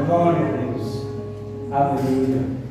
Glória a Deus. Aleluia.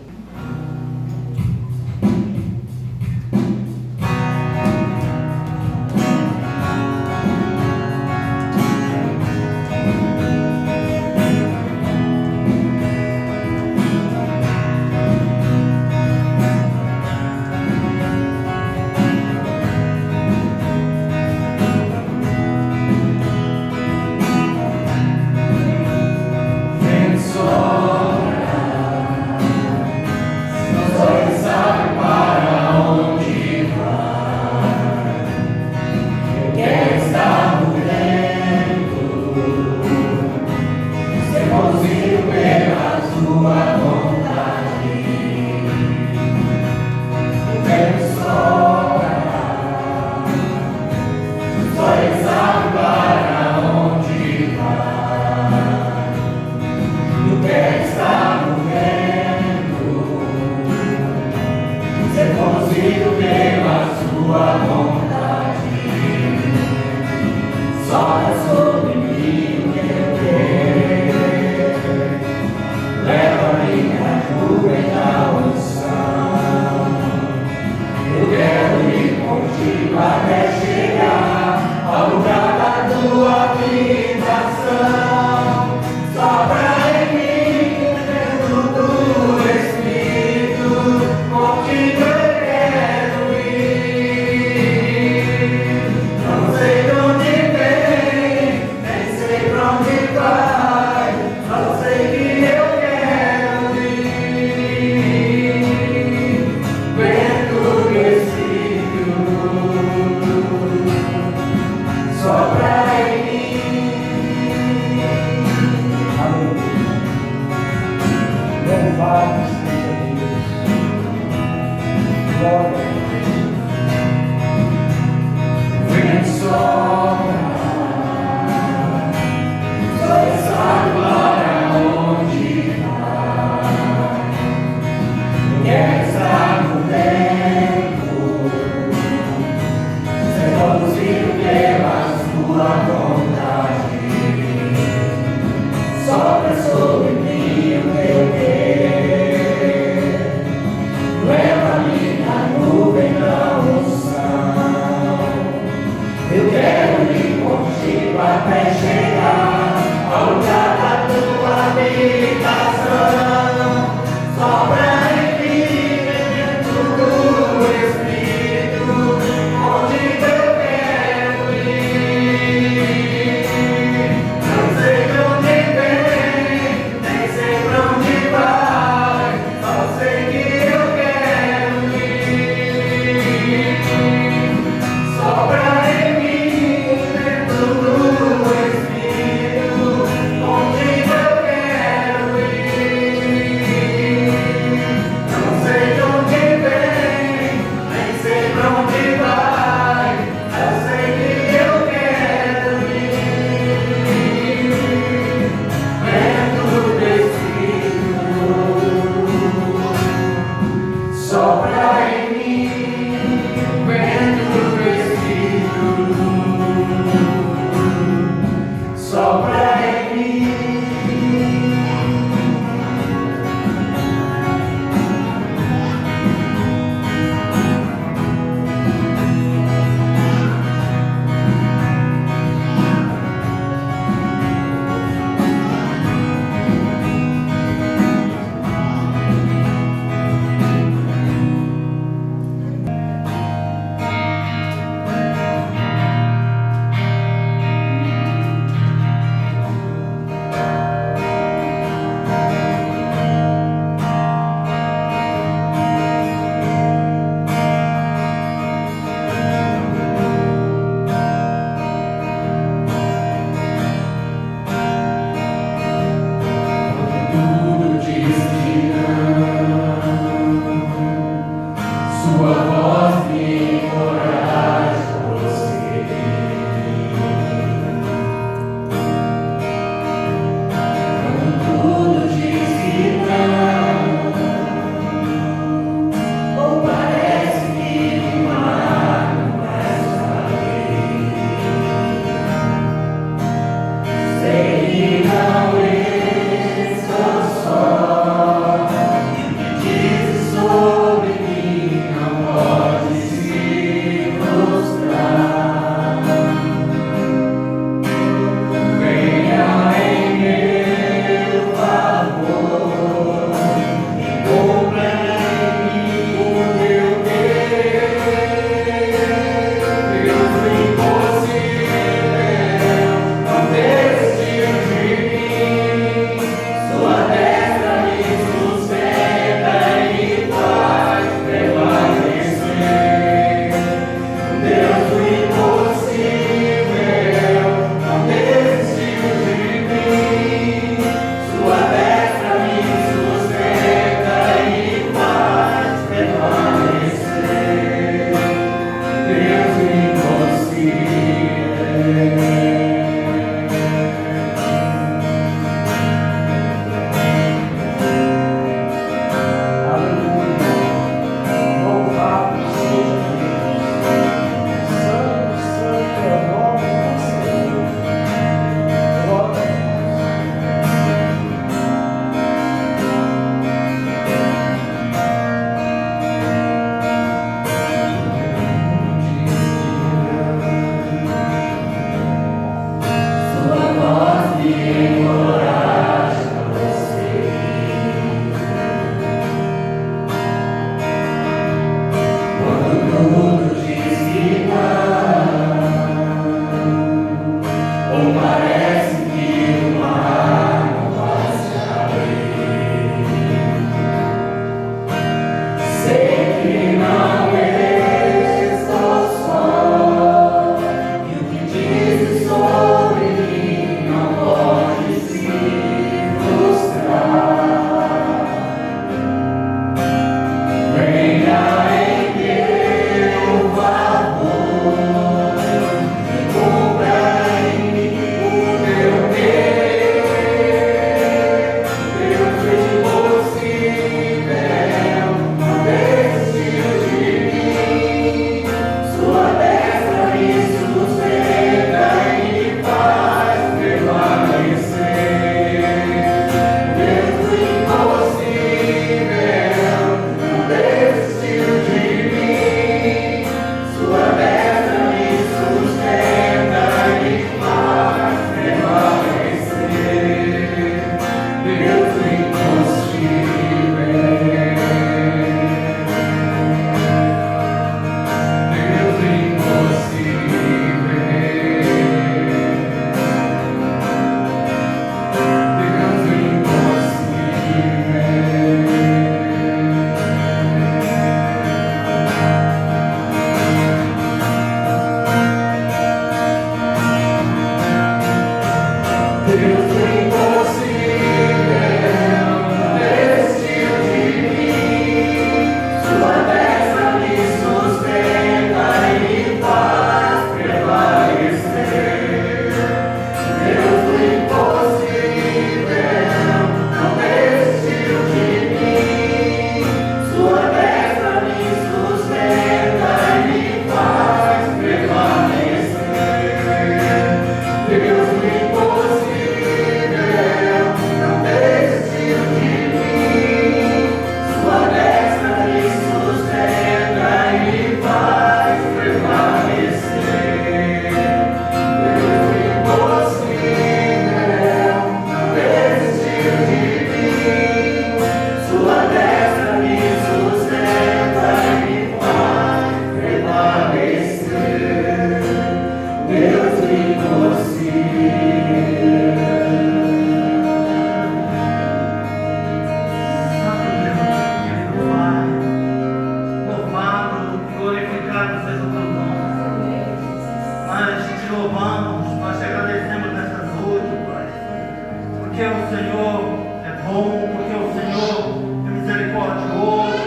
bom, porque o Senhor é misericordioso,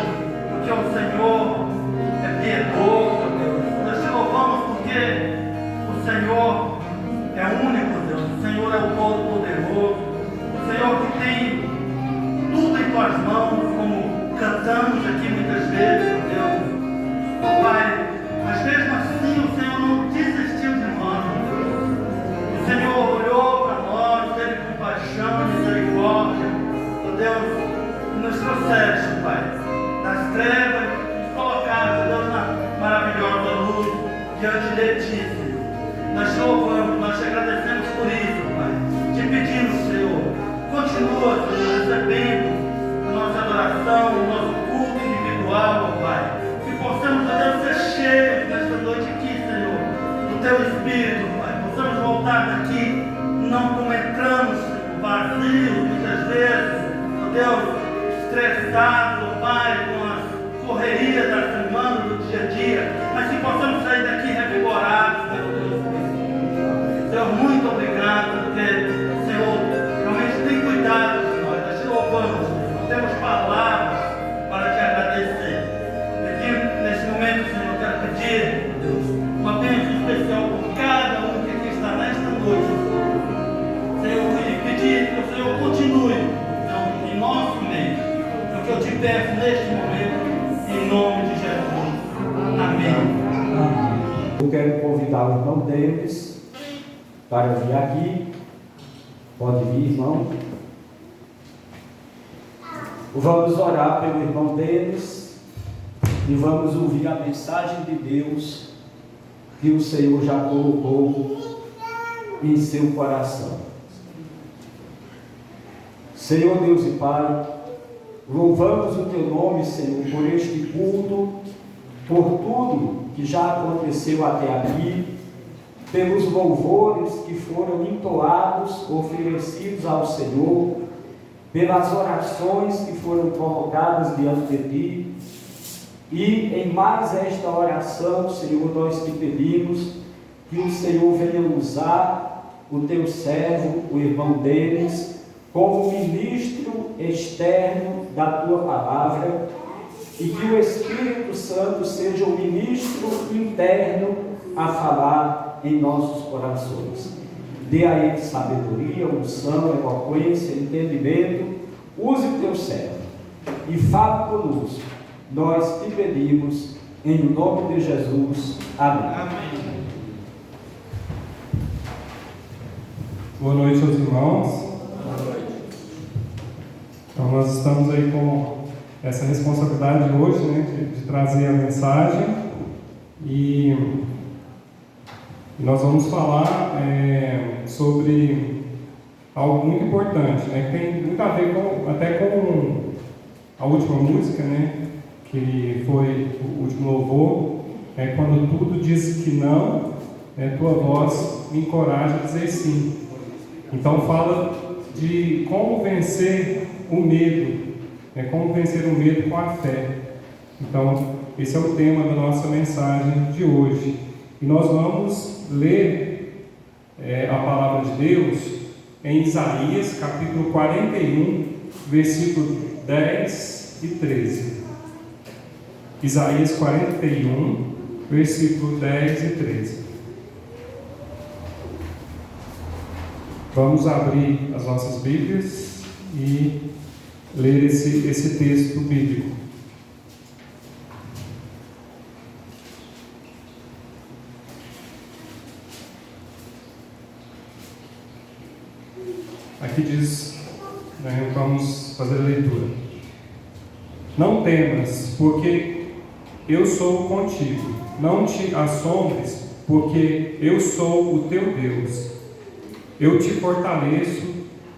porque o Senhor é piedoso, Deus. Nós te louvamos porque o Senhor é único, Deus. O Senhor é o Todo-Poderoso. O Senhor que tem tudo em tuas mãos, como cantamos aqui muitas vezes, Deus. Oh, Pai, mas mesmo assim o Senhor não desistiu de nós, Deus. O Senhor olhou para nós, teve compaixão e misericórdia, oh Deus, e nos trouxeste, Pai, das trevas, nos colocaste, Deus, na maravilhosa luz diante de Ti, Senhor. Nós te louvamos, nós te agradecemos por isso, Pai. Te pedimos, Senhor, continua, Senhor, recebendo a nossa adoração, o nosso culto individual, oh Pai. Que possamos, ó Deus, ser cheios nesta noite aqui, Senhor, do Teu Espírito, Pai. Possamos voltar daqui, não como entramos, Senhor, vazios, muitas vezes, ó Deus, estressados, ó Pai, com as correrias da semana, do dia a dia, mas que possamos sair daqui revigorados pelo Teu Espírito. Senhor, muito obrigado, porque o Senhor realmente tem cuidado de nós. Nós te louvamos, não temos palavras para te agradecer. Aqui, nesse momento, Senhor, eu quero pedir, Deus, uma bênção especial por cada um que aqui está nesta noite, Senhor, e pedir que o Senhor continue, Senhor, em nosso meio. É o que eu te peço neste momento, em nome de Jesus. Amém. Eu quero convidar o irmão Denis para vir aqui. Pode vir, irmão. Vamos orar pelo irmão Denis e vamos ouvir a mensagem de Deus que o Senhor já colocou em seu coração. Senhor Deus e Pai, louvamos o Teu nome, Senhor, por este culto, por tudo que já aconteceu até aqui, pelos louvores que foram entoados, oferecidos ao Senhor, pelas orações que foram colocadas diante de Ti. E em mais esta oração, Senhor, nós te pedimos que o Senhor venha usar o Teu servo, o irmão Denis, como ministro externo da Tua palavra, e que o Espírito Santo seja o ministro interno a falar em nossos corações. Dê a ele sabedoria, unção, eloquência, entendimento. Use o Teu servo e fale conosco. Nós te pedimos em nome de Jesus. Amém. Amém. Boa noite aos irmãos. Boa noite. Então nós estamos aí com essa responsabilidade hoje, né, de trazer a mensagem e nós vamos falar sobre algo muito importante, né, que tem muito a ver até com a última música, né, que foi o último louvor, quando tudo diz que não, tua voz me encoraja a dizer sim. Então fala de como vencer o medo, como vencer o medo com a fé. Então esse é o tema da nossa mensagem de hoje. E nós vamos ler a palavra de Deus em Isaías capítulo 41, versículo 10 e 13. Isaías 41, versículo 10 e 13. Vamos abrir as nossas Bíblias e ler esse texto bíblico. Aqui diz, vamos fazer a leitura. Não temas, porque eu sou contigo. Não te assombres, porque eu sou o teu Deus. Eu te fortaleço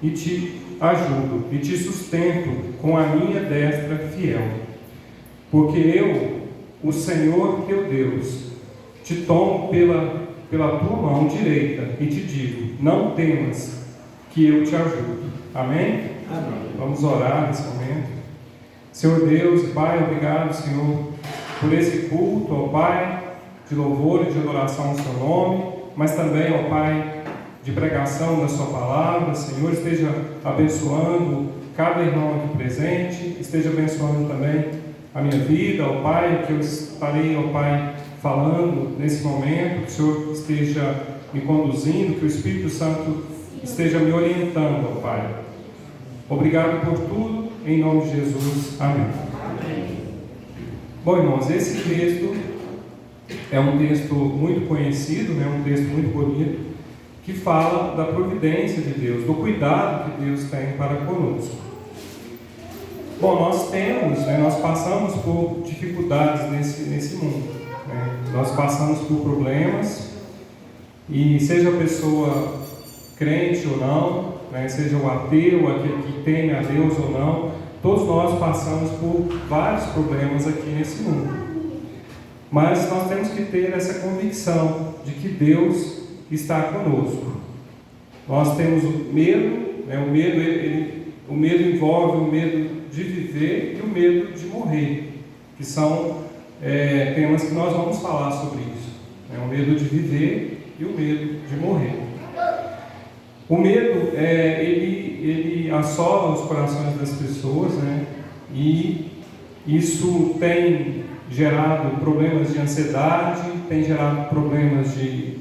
e te ajudo, e te sustento com a minha destra fiel. Porque eu, o Senhor teu Deus, te tomo pela tua mão direita e te digo: não temas, que eu te ajudo. Amém? Amém. Vamos orar nesse momento. Senhor Deus e Pai, obrigado, Senhor, por esse culto, ó Pai, de louvor e de adoração ao seu nome, mas também, ó Pai, de pregação da sua palavra. Senhor, esteja abençoando cada irmão aqui presente, esteja abençoando também a minha vida, ó Pai, que eu estarei, ó Pai, falando nesse momento, que o Senhor esteja me conduzindo, que o Espírito Santo esteja me orientando, ó Pai. Obrigado por tudo, em nome de Jesus. Amém. Bom, irmãos, esse texto é um texto muito conhecido, né, um texto muito bonito, que fala da providência de Deus, do cuidado que Deus tem para conosco. Bom, nós passamos por dificuldades nesse mundo, né? Nós passamos por problemas, e seja a pessoa crente ou não, né, seja o ateu, aquele que teme a Deus ou não, todos nós passamos por vários problemas aqui nesse mundo. Mas nós temos que ter essa convicção de que Deus está conosco. Nós temos o medo, né? O medo envolve o medo de viver e o medo de morrer, que são temas que nós vamos falar sobre isso, né? O medo de viver e o medo de morrer. O medo, ele assola os corações das pessoas, né? E isso tem gerado problemas de ansiedade, tem gerado problemas de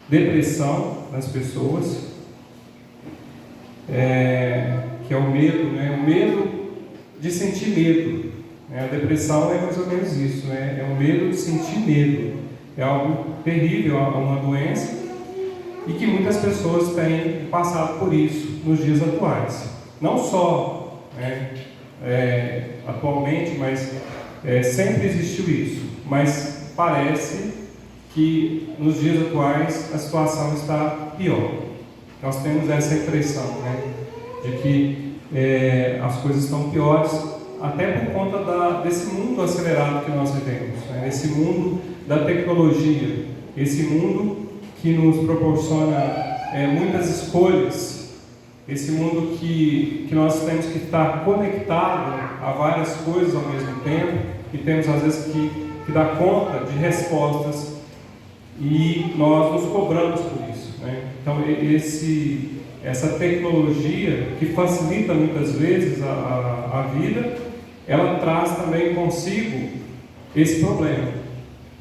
depressão nas pessoas, que é o medo, né? O medo de sentir medo, né? A depressão é mais ou menos isso, né? É o medo de sentir medo, é algo terrível, é uma doença, e que muitas pessoas têm passado por isso nos dias atuais. Não só atualmente, mas sempre existiu isso. Mas parece que nos dias atuais a situação está pior. Nós temos essa impressão, né, de que as coisas estão piores, até por conta desse mundo acelerado que nós vivemos, né? Esse mundo da tecnologia, esse mundo que nos proporciona muitas escolhas, esse mundo que nós temos que estar conectado a várias coisas ao mesmo tempo, e temos às vezes que dar conta de respostas, e nós nos cobramos por isso, né? Então essa tecnologia que facilita muitas vezes a vida, ela traz também consigo esse problema,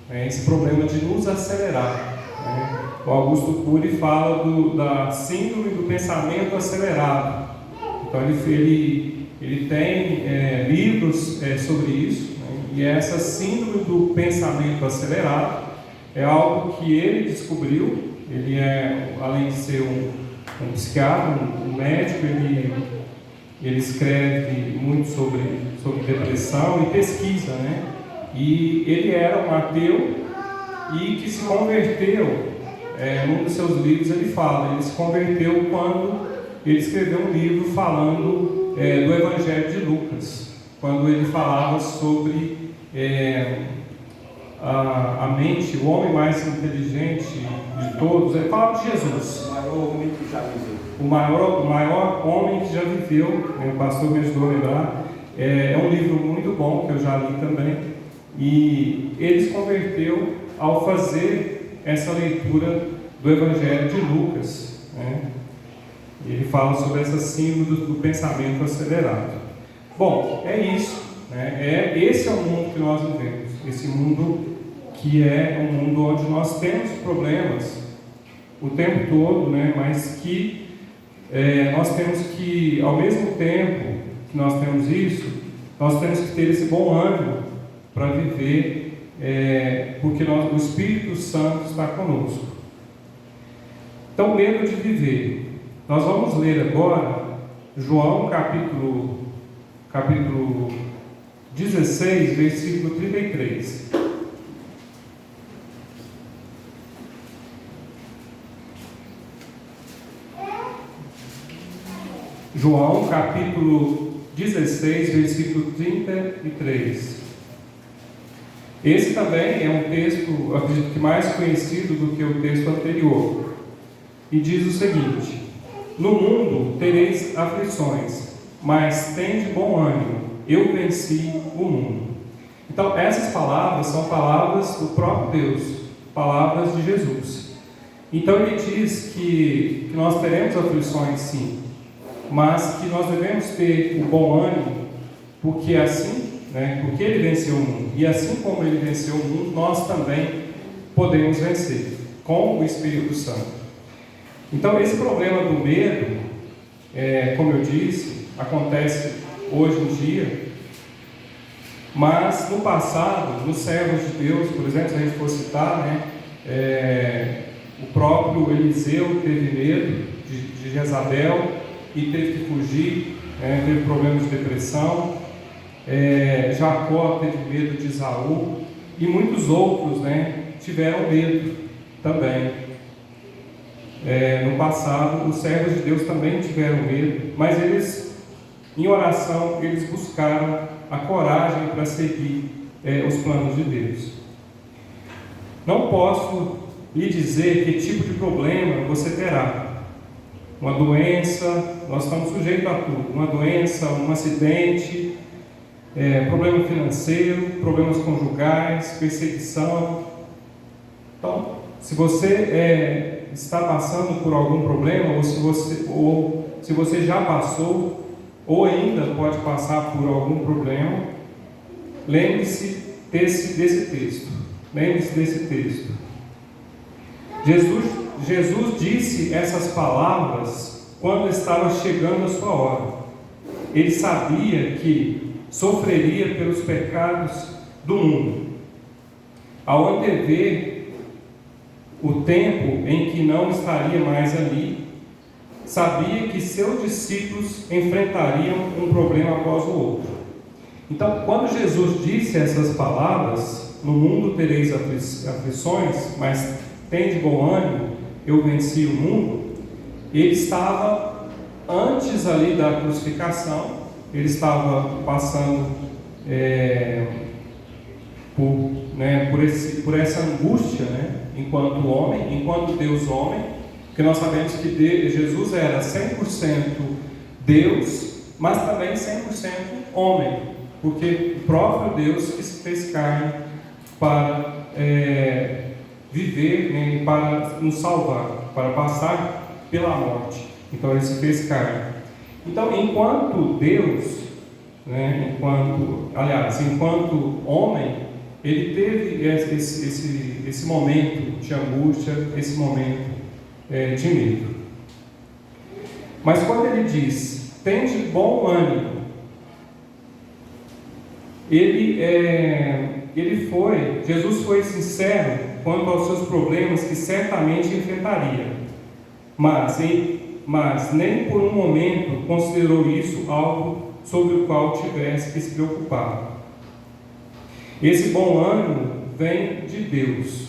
né? Esse problema de nos acelerar, né? O Augusto Cury fala da síndrome do pensamento acelerado. Então ele tem livros sobre isso, né? E essa síndrome do pensamento acelerado é algo que ele descobriu. Ele além de ser um psiquiatra, um médico, ele escreve muito sobre depressão e pesquisa, né? E ele era um ateu e que se converteu. Num dos seus livros ele se converteu quando ele escreveu um livro falando do Evangelho de Lucas, quando ele falava sobre a mente, o homem mais inteligente de todos. Ele falava de Jesus, o maior homem que já viveu. O maior homem que já viveu, o pastor me ajudou a lembrar. É um livro muito bom, que eu já li também, e ele se converteu ao fazer essa leitura do Evangelho de Lucas, né? Ele fala sobre essa síndrome do pensamento acelerado. Bom, é isso, né? Esse é o mundo que nós vivemos, esse mundo que é um mundo onde nós temos problemas o tempo todo, né? Mas que nós temos que, ao mesmo tempo que nós temos isso, nós temos que ter esse bom ânimo para viver, porque o Espírito Santo está conosco. Então, medo de viver. Nós vamos ler agora João capítulo 16, versículo 33. João capítulo 16, versículo 33. Esse também é um texto, acredito que mais conhecido do que o texto anterior. E diz o seguinte: no mundo tereis aflições, mas tende bom ânimo, eu venci o mundo. Então, essas palavras são palavras do próprio Deus, palavras de Jesus. Então, ele diz que nós teremos aflições, sim, mas que nós devemos ter o bom ânimo, porque assim, porque Ele venceu o mundo, e assim como Ele venceu o mundo, nós também podemos vencer, com o Espírito Santo. Então, esse problema do medo, como eu disse, acontece hoje em dia, mas no passado, nos servos de Deus, por exemplo, se a gente for citar, o próprio Eliseu teve medo de Jezabel e teve que fugir, teve problemas de depressão. Jacó teve medo de Esaú e muitos outros tiveram medo também. No passado, os servos de Deus também tiveram medo, mas eles, em oração, eles buscaram a coragem para seguir os planos de Deus. Não posso lhe dizer que tipo de problema você terá. Uma doença, nós estamos sujeitos a tudo. Uma doença, um acidente, problema financeiro, problemas conjugais, perseguição. Então, se você está passando por algum problema, ou se você já passou, ou ainda pode passar por algum problema, lembre-se desse texto. Lembre-se desse texto. Jesus disse essas palavras quando estava chegando a sua hora. Ele sabia que sofreria pelos pecados do mundo. Ao antever o tempo em que não estaria mais ali, sabia que seus discípulos enfrentariam um problema após o outro. Então, quando Jesus disse essas palavras, no mundo tereis aflições, mas tende bom ânimo, eu venci o mundo, ele estava antes ali da crucificação, ele estava passando por essa angústia, enquanto homem, enquanto Deus homem, porque nós sabemos que Jesus era 100% Deus, mas também 100% homem, porque o próprio Deus que se fez carne para viver, para nos salvar, para passar pela morte. Então ele se fez carne. Então, enquanto Deus, enquanto homem, ele teve esse momento de angústia, esse momento de medo. Mas quando ele diz, tende bom ânimo, Jesus foi sincero quanto aos seus problemas que certamente enfrentaria, mas nem por um momento considerou isso algo sobre o qual tivesse que se preocupar. Esse bom ânimo vem de Deus.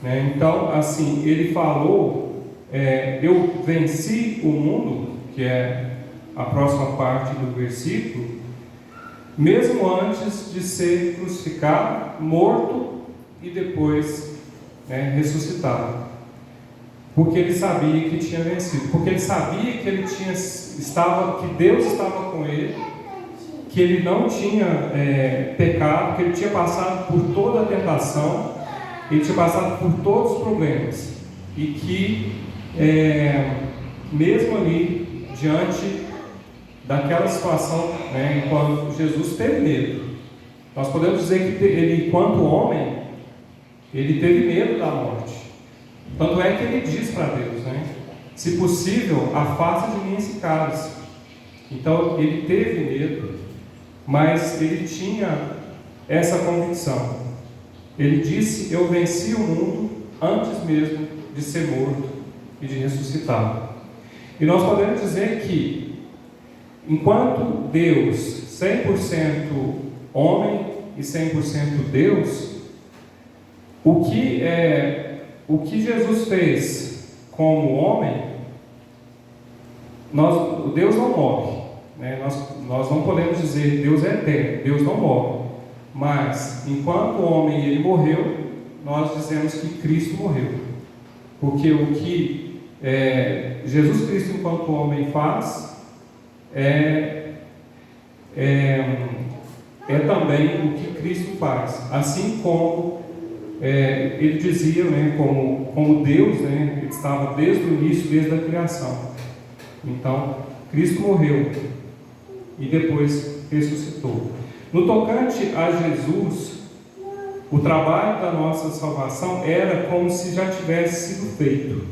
Então, assim, ele falou, eu venci o mundo, que é a próxima parte do versículo, mesmo antes de ser crucificado, morto e depois ressuscitado. Porque ele sabia que tinha vencido, porque ele sabia que que Deus estava com ele, que ele não tinha pecado, que ele tinha passado por toda a tentação, ele tinha passado por todos os problemas, e que mesmo ali diante daquela situação, enquanto Jesus teve medo, nós podemos dizer que ele, enquanto homem, ele teve medo da morte. Tanto é que ele diz para Deus, se possível, afasta de mim esse cálice. Então ele teve medo, mas ele tinha essa convicção. Ele disse, eu venci o mundo antes mesmo de ser morto e de ressuscitar. E nós podemos dizer que, enquanto Deus, 100% homem e 100% Deus, o que Jesus fez como homem, Deus não morre. Nós não podemos dizer Deus é eterno, Deus não morre. Mas, enquanto homem ele morreu, nós dizemos que Cristo morreu. Porque o que Jesus Cristo enquanto homem faz também o que Cristo faz. Assim como ele dizia, como Deus, ele estava desde o início, desde a criação. Então, Cristo morreu e depois ressuscitou. No tocante a Jesus, o trabalho da nossa salvação era como se já tivesse sido feito.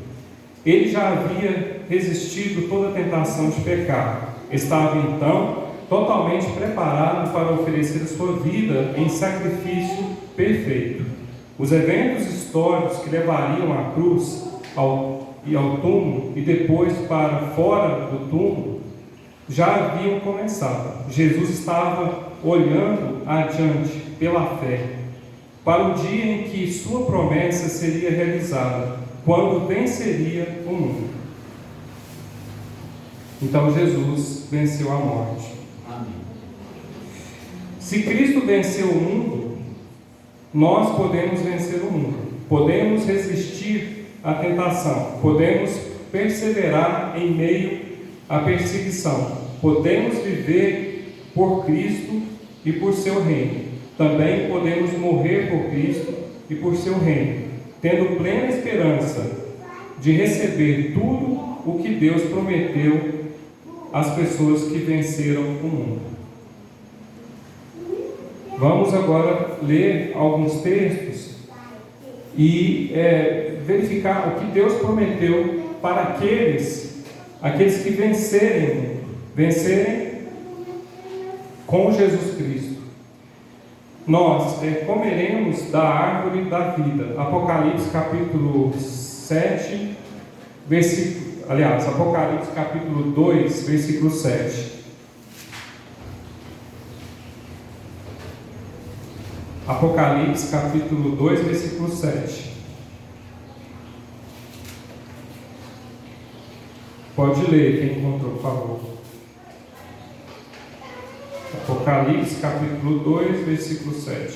Ele já havia resistido toda a tentação de pecar. Estava então totalmente preparado para oferecer a sua vida em sacrifício perfeito. Os eventos históricos que levariam à cruz e ao túmulo e depois para fora do túmulo já haviam começado. Jesus estava olhando adiante pela fé para o dia em que sua promessa seria realizada, quando venceria o mundo. Então Jesus venceu a morte. Amém. Se Cristo venceu o mundo, nós podemos vencer o mundo. Podemos resistir à tentação. Podemos perseverar em meio à perseguição. Podemos viver por Cristo e por seu reino. Também podemos morrer por Cristo e por seu reino, tendo plena esperança de receber tudo o que Deus prometeu às pessoas que venceram o mundo. Vamos agora ler alguns textos e verificar o que Deus prometeu para aqueles que vencerem com Jesus Cristo. Nós comeremos da árvore da vida. Apocalipse capítulo 7, Apocalipse capítulo 2, versículo 7. Apocalipse capítulo 2, versículo 7. Pode ler, quem encontrou, por favor. Apocalipse capítulo 2, versículo 7.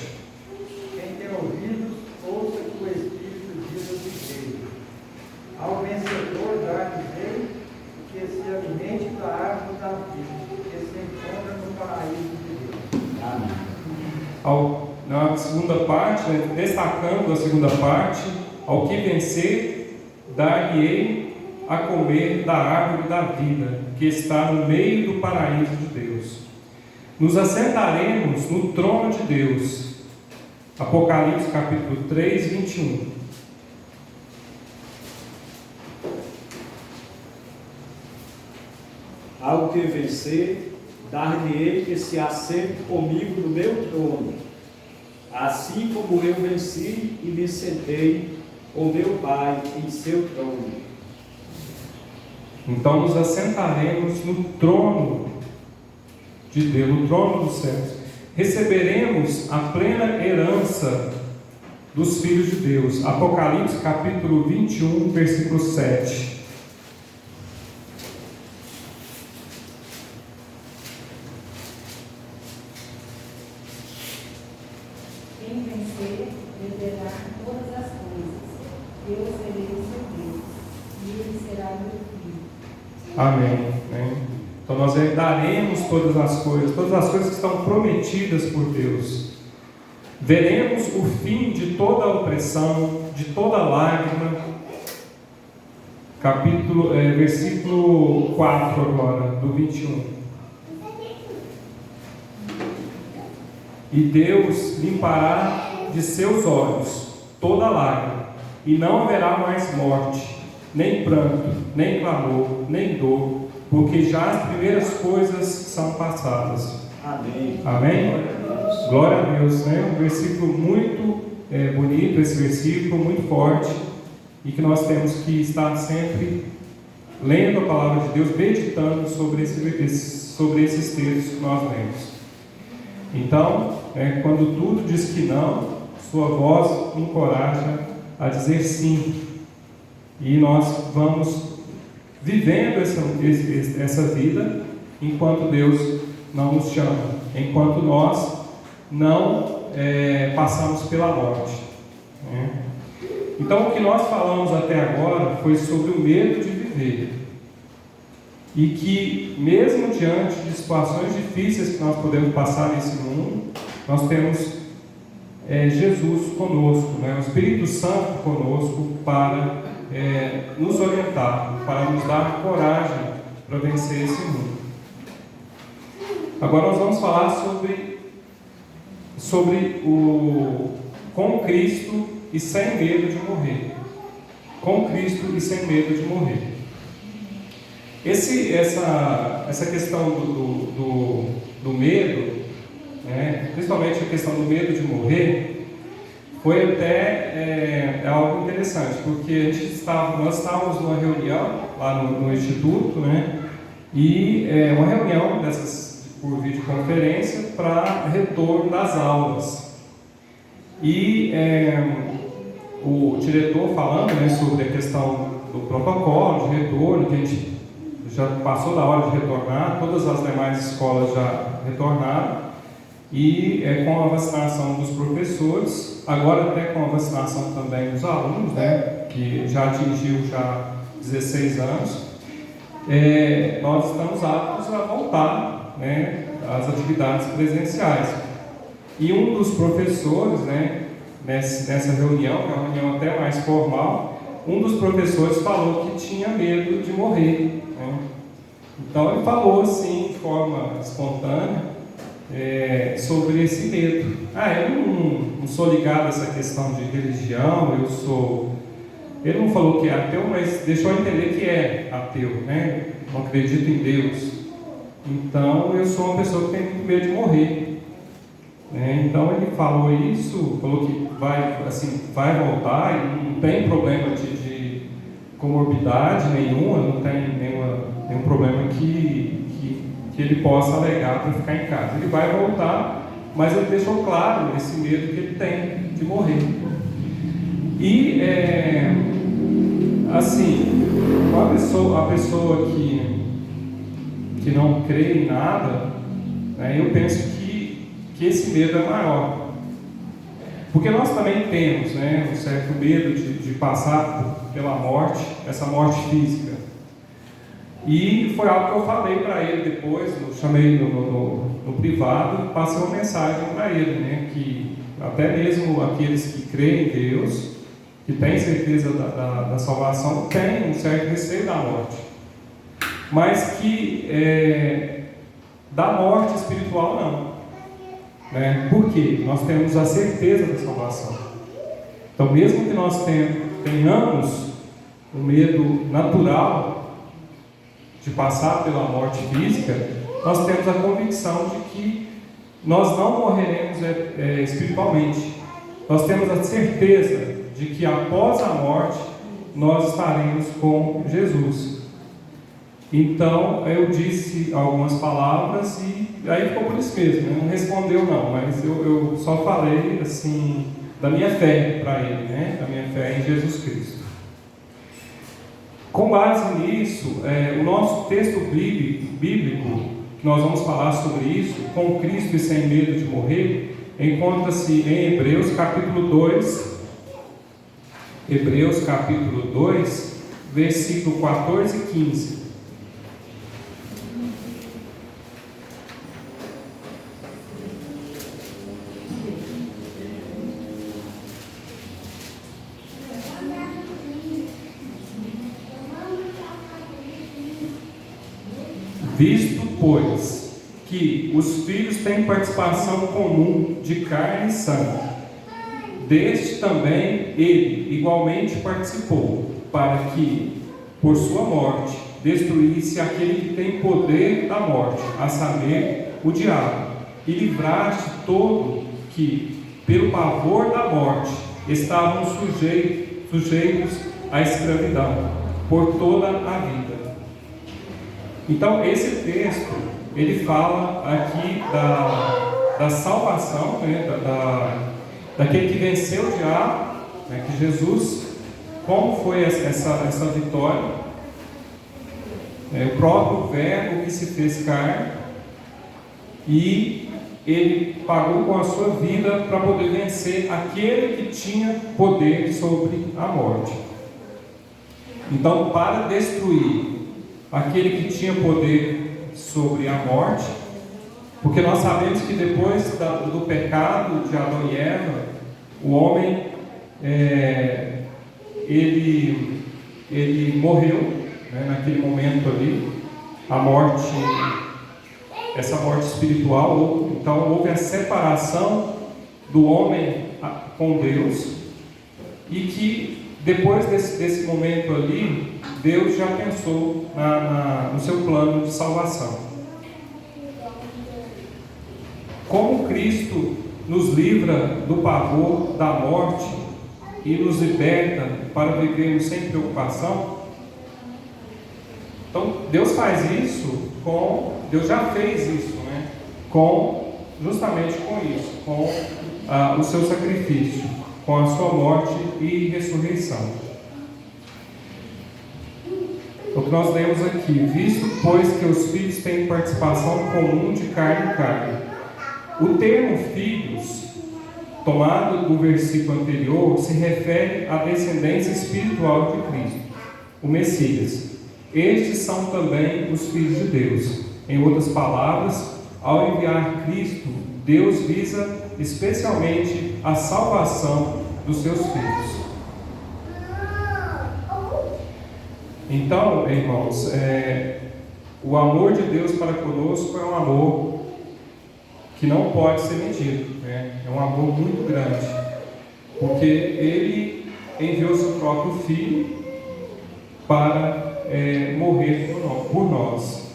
Quem tem ouvidos, ouça o que o Espírito diz aos igrejas. Ao vencedor dar-lhe que se alimente da árvore da vida, que se encontra no paraíso de Deus. Amém. Na segunda parte, destacando a segunda parte, ao que vencer, dar-lhe-ei a comer da árvore da vida, que está no meio do paraíso de Deus. Nos assentaremos no trono de Deus. Apocalipse capítulo 3, 21. Ao que vencer, dar-lhe-ei que se assente comigo no meu trono, assim como eu venci e me sentei com meu Pai em seu trono. Então nos assentaremos no trono de Deus, no trono dos céus. Receberemos a plena herança dos filhos de Deus. Apocalipse capítulo 21, versículo 7. Quem vencer, herdará todas as coisas. Eu serei o seu Deus, e ele será meu filho. Amém. Então nós herdaremos todas as coisas que estão prometidas por Deus. Veremos o fim de toda a opressão, de toda lágrima. Versículo 4 agora, do 21. E Deus limpará de seus olhos toda lágrima, e não haverá mais morte, nem pranto, nem clamor, nem dor, porque já as primeiras coisas são passadas. Amém. Amém? Glória a Deus, né? Um versículo muito bonito, esse versículo, muito forte, e que nós temos que estar sempre lendo a palavra de Deus, meditando sobre esses textos que nós lemos. Então, quando tudo diz que não, sua voz encoraja a dizer sim. E nós vamos vivendo essa vida enquanto Deus não nos chama, enquanto nós não passamos pela morte. Então, o que nós falamos até agora foi sobre o medo de viver. E que, mesmo diante de situações difíceis que nós podemos passar nesse mundo, nós temos Jesus conosco, o Espírito Santo conosco para nos orientar, para nos dar coragem para vencer esse mundo. Agora nós vamos falar sobre o com Cristo e sem medo de morrer. Com Cristo e sem medo de morrer. Essa questão do medo, né, principalmente a questão do medo de morrer, foi até algo interessante, porque nós estávamos numa reunião lá no Instituto, né, e uma reunião dessas por videoconferência para retorno das aulas. E o diretor falando, né, sobre a questão do protocolo de retorno, que a gente já passou da hora de retornar, todas as demais escolas já retornaram, e com a vacinação dos professores, agora até com a vacinação também dos alunos, né, que já atingiu já 16 anos, nós estamos aptos a voltar, né, às atividades presenciais. E um dos professores, né, nessa reunião, que é uma reunião até mais formal, um dos professores falou que tinha medo de morrer, né? Então ele falou assim, de forma espontânea, sobre esse medo. Eu não sou ligado a essa questão de religião, Ele não falou que é ateu, mas deixou entender que é ateu, né? Não acredito em Deus. Então eu sou uma pessoa que tem muito medo de morrer. Então ele falou isso, falou que vai voltar e não tem problema de comorbidade nenhuma, não tem nenhum problema que ele possa alegar para ficar em casa. Ele vai voltar, mas ele deixou claro esse medo que ele tem de morrer. E a pessoa que não crê em nada, né, eu penso que esse medo é maior. Porque nós também temos, né, um certo medo de passar pela morte, essa morte física. E foi algo que eu falei para ele depois, eu chamei no privado, passei uma mensagem para ele, né, que até mesmo aqueles que creem em Deus, que têm certeza da salvação, têm um certo receio da morte. Mas que da morte espiritual não. Né? Por quê? Nós temos a certeza da salvação. Então, mesmo que nós tenhamos o medo natural de passar pela morte física, nós temos a convicção de que nós não morreremos espiritualmente. Nós temos a certeza de que após a morte nós estaremos com Jesus. Então eu disse algumas palavras e aí ficou por isso mesmo, né? Não respondeu não, mas eu só falei assim da minha fé para ele, né? Da minha fé em Jesus Cristo. Com base nisso, o nosso texto bíblico, que nós vamos falar sobre isso, com Cristo e sem medo de morrer, encontra-se em Hebreus capítulo 2, versículo 14 e 15. Visto, pois, que os filhos têm participação comum de carne e sangue, deste também ele igualmente participou, para que, por sua morte, destruísse aquele que tem poder da morte, a saber, o diabo, e livraste todo que, pelo pavor da morte, estavam sujeitos à escravidão, por toda a vida. Então, esse texto, ele fala aqui da salvação, né, daquele que venceu o diabo, né, que Jesus, como foi essa vitória, o próprio Verbo que se fez carne, e ele pagou com a sua vida para poder vencer aquele que tinha poder sobre a morte. Então, para destruir aquele que tinha poder sobre a morte, porque nós sabemos que depois do pecado de Adão e Eva, o homem ele morreu, né, naquele momento ali, a morte, essa morte espiritual, então houve a separação do homem com Deus, e que depois desse momento ali, Deus já pensou no seu plano de salvação. Como Cristo nos livra do pavor da morte e nos liberta para vivermos sem preocupação, então Deus faz isso Deus já fez isso, né? Justamente com isso, com o seu sacrifício, com a sua morte e ressurreição. O que nós lemos aqui: visto, pois, que os filhos têm participação comum de carne em carne. O termo filhos, tomado do versículo anterior, se refere à descendência espiritual de Cristo, o Messias. Estes são também os filhos de Deus. Em outras palavras, ao enviar Cristo, Deus visa especialmente a salvação dos seus filhos. Então, irmãos, o amor de Deus para conosco é um amor que não pode ser medido, né? É um amor muito grande, porque Ele enviou seu próprio Filho para morrer por nós.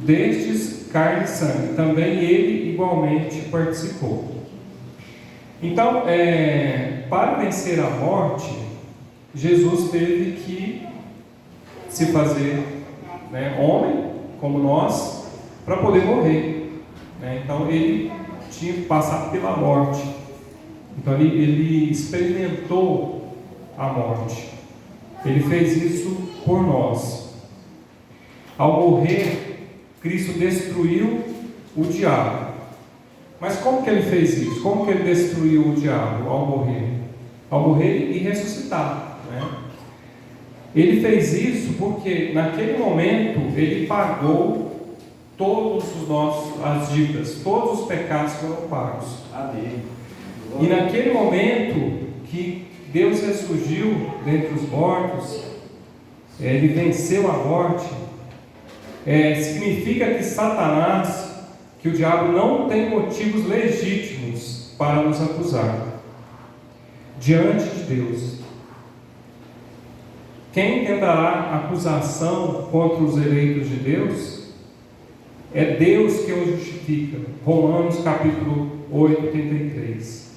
Destes, carne e sangue, também Ele igualmente participou. Então, para vencer a morte, Jesus teve que se fazer, né, homem, como nós, para poder morrer, né? Então ele tinha que passar pela morte. Então ele experimentou a morte. Ele fez isso por nós. Ao morrer, Cristo destruiu o diabo. Mas como que ele fez isso? Como que ele destruiu o diabo ao morrer? Ao morrer e ressuscitar, né? Ele fez isso porque naquele momento ele pagou todas as dívidas, todos os pecados foram pagos. Amém. E naquele momento que Deus ressurgiu dentre os mortos, ele venceu a morte, significa que Satanás, que o diabo não tem motivos legítimos para nos acusar diante de Deus. Quem tentará acusação contra os eleitos de Deus? É Deus que os justifica. Romanos capítulo 8, 33.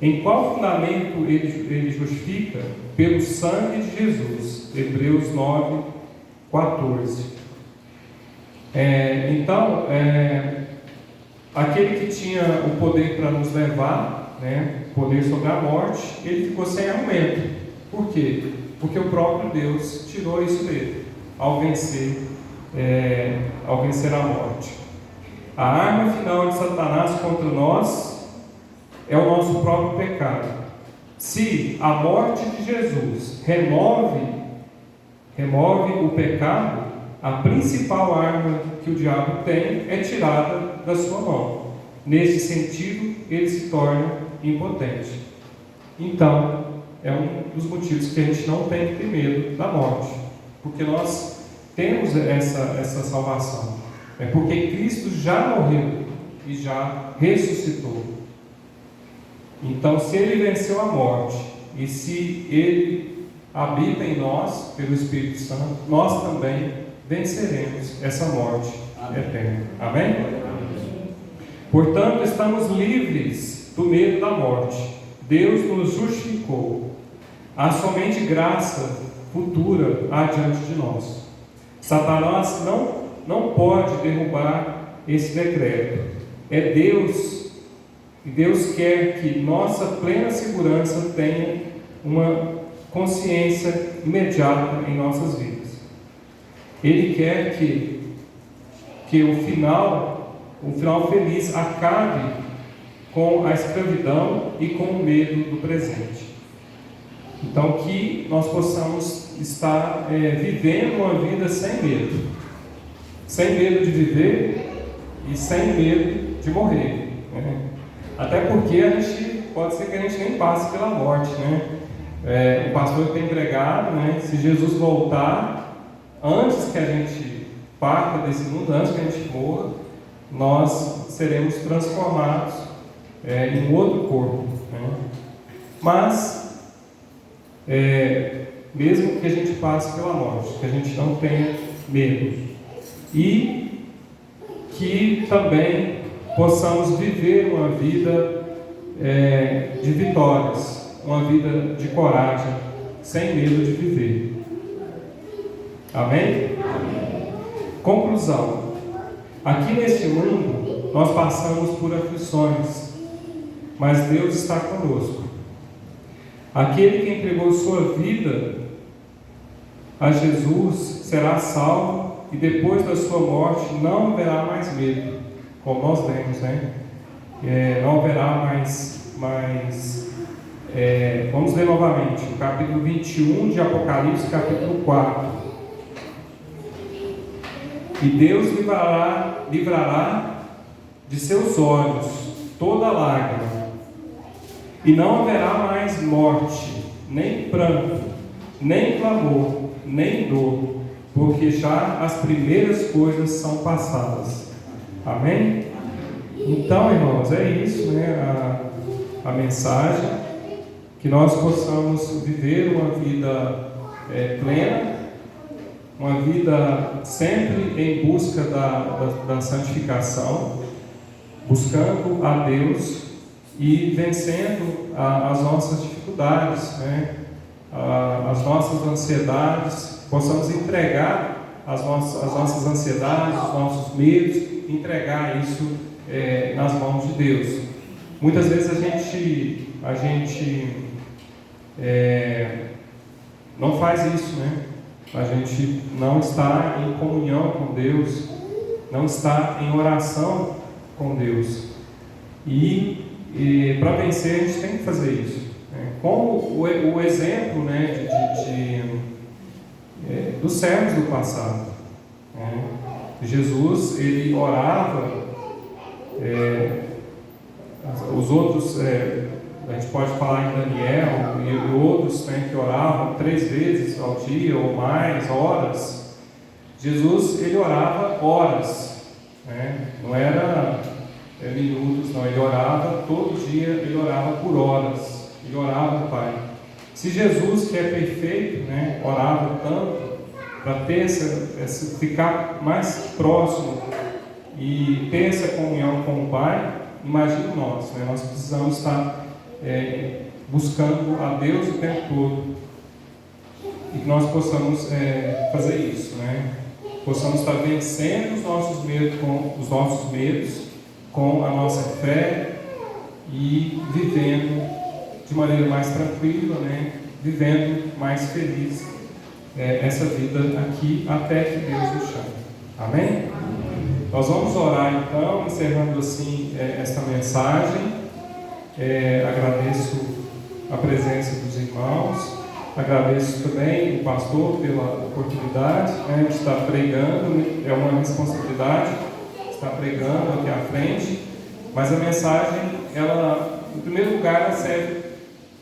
Em qual fundamento ele justifica? Pelo sangue de Jesus. Hebreus 9, 14. Aquele que tinha o poder para nos levar, né, poder sobre a morte, ele ficou sem argumento. Por quê? Porque o próprio Deus tirou isso dele ao vencer a morte. A arma final de Satanás contra nós é o nosso próprio pecado. Se a morte de Jesus remove o pecado, a principal arma que o diabo tem é tirada da sua mão. Nesse sentido, ele se torna impotente. Então, é um dos motivos que a gente não tem que ter medo da morte, porque nós temos essa salvação. É porque Cristo já morreu e já ressuscitou. Então, se Ele venceu a morte e se Ele habita em nós pelo Espírito Santo, nós também venceremos essa morte eterna. Amém? Portanto, estamos livres do medo da morte. Deus nos justificou. Há somente graça futura adiante de nós. Satanás não pode derrubar esse decreto. É Deus, e Deus quer que nossa plena segurança tenha uma consciência imediata em nossas vidas. Ele quer que o final feliz acabe com a escravidão e com o medo do presente. Então, que nós possamos estar vivendo uma vida sem medo de viver e sem medo de morrer, né? Até porque pode ser que a gente nem passe pela morte, né? o pastor tem pregado, né? Se Jesus voltar, antes que a gente parta desse mundo, antes que a gente morra, nós seremos transformados em outro corpo, né? Mas, mesmo que a gente passe pela morte, que a gente não tenha medo, e que também possamos viver uma vida de vitórias, uma vida de coragem, sem medo de viver. Amém? Conclusão. Aqui neste mundo, nós passamos por aflições, mas Deus está conosco. Aquele que entregou sua vida a Jesus será salvo e depois da sua morte não haverá mais medo, como nós lemos, né? Não haverá mais vamos ler novamente o capítulo 21 de Apocalipse, capítulo 4. E Deus livrará de seus olhos toda lágrima, e não haverá mais morte, nem pranto, nem clamor, nem dor, porque já as primeiras coisas são passadas. Amém? Então, irmãos, é isso, né? A mensagem, que nós possamos viver uma vida plena, uma vida sempre em busca da santificação, buscando a Deus e vencendo as nossas dificuldades, né? As nossas ansiedades, possamos entregar as nossas ansiedades, os nossos medos, entregar isso nas mãos de Deus. Muitas vezes a gente não faz isso, né? A gente não está em comunhão com Deus, não está em oração com Deus. E para vencer a gente tem que fazer isso. Como o exemplo, né, dos servos do passado. Jesus, ele orava, os outros, a gente pode falar em Daniel e outros, né, que oravam 3 vezes ao dia ou mais, horas. Jesus, ele orava horas, né? Não era minutos, não. Ele orava todo dia, ele orava por horas, ele orava ao Pai. Se Jesus, que é perfeito, né, orava tanto para ter ficar mais próximo e ter essa comunhão com o Pai, imagine nós, né? Nós precisamos estar buscando a Deus o tempo todo, e que nós possamos fazer isso, né? Possamos estar vencendo os nossos medos com a nossa fé e vivendo de maneira mais tranquila, né? Vivendo mais feliz essa vida aqui até que Deus nos chame. Amém? Nós vamos orar então, encerrando assim esta mensagem. Agradeço a presença dos irmãos, agradeço também o pastor pela oportunidade, né, de estar pregando. É uma responsabilidade estar pregando aqui à frente, mas a mensagem, ela, em primeiro lugar, ela serve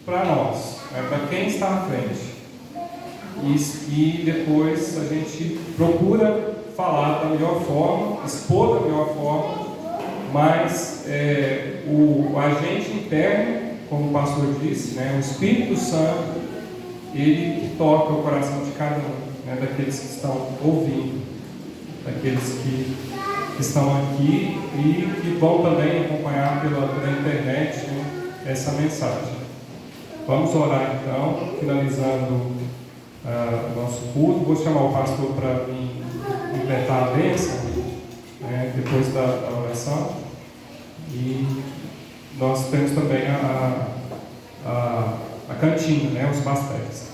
para nós, para quem está à frente, e depois a gente procura falar da melhor forma, expor da melhor forma, mas o agente interno, como o pastor disse, né, o Espírito Santo, ele que toca o coração de cada um, né, daqueles que estão ouvindo, daqueles que estão aqui e que vão também acompanhar pela internet, né, essa mensagem. Vamos orar então, finalizando o nosso culto. Vou chamar o pastor para vir completar a bênção, né, depois da oração. E nós temos também a cantina, né, os pastéis.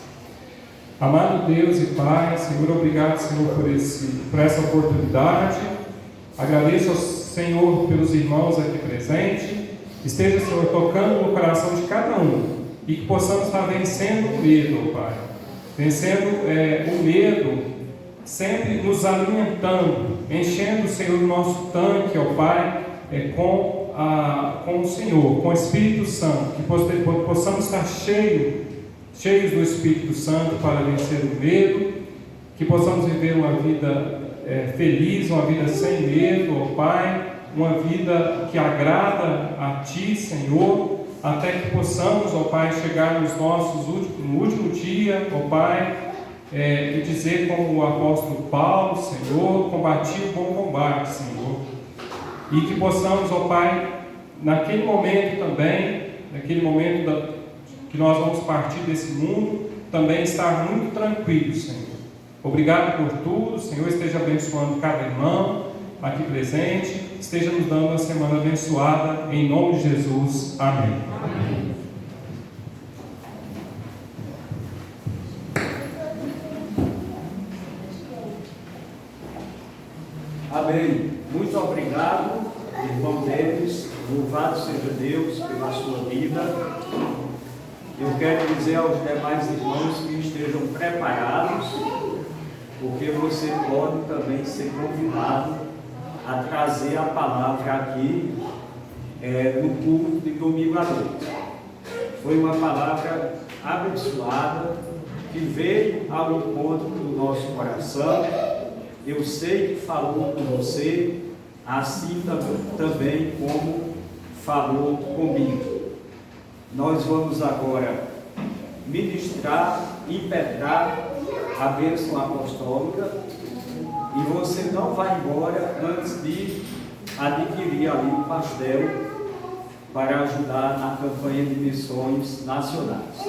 Amado Deus e Pai, Senhor, obrigado, Senhor, por essa oportunidade. Agradeço ao Senhor pelos irmãos aqui presentes. Esteja, Senhor, tocando no coração de cada um, e que possamos estar vencendo o medo, Pai. Vencendo o medo, sempre nos alimentando, enchendo, Senhor, o nosso tanque, ó Pai, com o Senhor, com o Espírito Santo, que possamos estar cheios cheios do Espírito Santo para vencer o medo, que possamos viver uma vida feliz, uma vida sem medo, ó Pai, uma vida que agrada a Ti, Senhor, até que possamos, ó Pai, chegar no último dia, ó Pai, e dizer como o apóstolo Paulo, Senhor, combati o bom combate, Senhor, e que possamos, ó Pai, naquele momento também, que nós vamos partir desse mundo, também estar muito tranquilos, Senhor. Obrigado por tudo, Senhor, esteja abençoando cada irmão aqui presente, esteja nos dando uma semana abençoada, em nome de Jesus, amém. Amém. Amém. Muito obrigado, irmão Denis. Louvado seja Deus pela sua vida. Eu quero dizer aos demais irmãos que estejam preparados, porque você pode também ser convidado a trazer a palavra aqui no culto de domingo à noite. Foi uma palavra abençoada que veio ao encontro do nosso coração. Eu sei que falou com você, assim também como falou comigo. Nós vamos agora ministrar, impetrar a bênção apostólica, e você não vai embora antes de adquirir ali um pastel para ajudar na campanha de missões nacionais.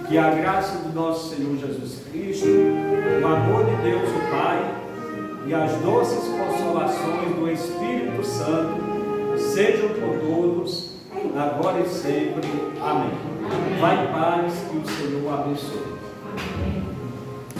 Que a graça do nosso Senhor Jesus Cristo, o amor de Deus o Pai e as doces consolações do Espírito Santo sejam por todos, agora e sempre. Amém. Vai em paz, que o Senhor abençoe.